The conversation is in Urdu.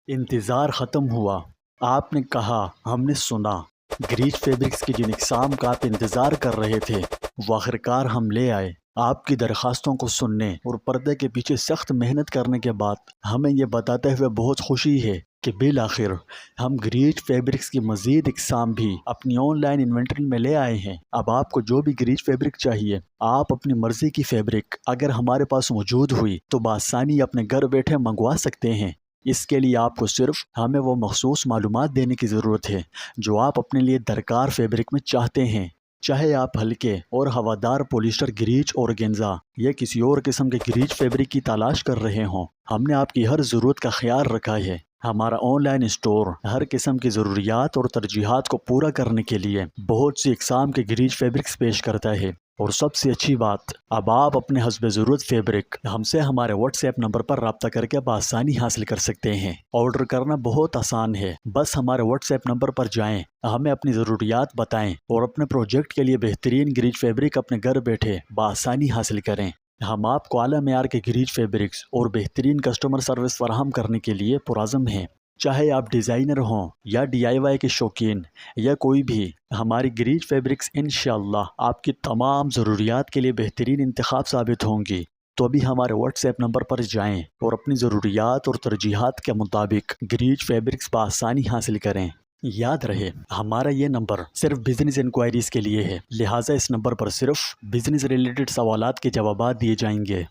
انتظار ختم ہوا۔ آپ نے کہا، ہم نے سنا۔ گریج فیبرکس کی جن اقسام کا آپ انتظار کر رہے تھے وہ آخرکار ہم لے آئے۔ آپ کی درخواستوں کو سننے اور پردے کے پیچھے سخت محنت کرنے کے بعد ہمیں یہ بتاتے ہوئے بہت خوشی ہے کہ بالآخر ہم گریج فیبرکس کی مزید اقسام بھی اپنی آن لائن انوینٹری میں لے آئے ہیں۔ اب آپ کو جو بھی گریج فیبرک چاہیے، آپ اپنی مرضی کی فیبرک اگر ہمارے پاس موجود ہوئی تو بآسانی اپنے گھر بیٹھے منگوا سکتے ہیں۔ اس کے لیے آپ کو صرف ہمیں وہ مخصوص معلومات دینے کی ضرورت ہے جو آپ اپنے لیے درکار فیبرک میں چاہتے ہیں، چاہے آپ ہلکے اور ہوادار پولیسٹر گریج اورگینزا یا کسی اور قسم کے گریج فیبرک کی تلاش کر رہے ہوں۔ ہم نے آپ کی ہر ضرورت کا خیال رکھا ہے۔ ہمارا آن لائن اسٹور ہر قسم کی ضروریات اور ترجیحات کو پورا کرنے کے لیے بہت سی اقسام کے گریج فیبرکس پیش کرتا ہے۔ اور سب سے اچھی بات، اب آپ اپنے حسب ضرورت فیبرک ہم سے ہمارے واٹس ایپ نمبر پر رابطہ کر کے بآسانی حاصل کر سکتے ہیں۔ آرڈر کرنا بہت آسان ہے، بس ہمارے واٹس ایپ نمبر پر جائیں، ہمیں اپنی ضروریات بتائیں اور اپنے پروجیکٹ کے لیے بہترین گریج فیبرک اپنے گھر بیٹھے بآسانی حاصل کریں۔ ہم آپ کو اعلیٰ معیار کے گریج فیبرکس اور بہترین کسٹمر سروس فراہم کرنے کے لیے پرعزم ہیں۔ چاہے آپ ڈیزائنر ہوں یا ڈی آئی وائی کے شوقین یا کوئی بھی، ہماری گریج فیبرکس انشاءاللہ آپ کی تمام ضروریات کے لیے بہترین انتخاب ثابت ہوں گی۔ تو ابھی ہمارے واٹس ایپ نمبر پر جائیں اور اپنی ضروریات اور ترجیحات کے مطابق گریج فیبرکس بآسانی حاصل کریں۔ یاد رہے، ہمارا یہ نمبر صرف بزنس انکوائریز کے لیے ہے، لہٰذا اس نمبر پر صرف بزنس ریلیٹڈ سوالات کے جوابات دیے جائیں گے۔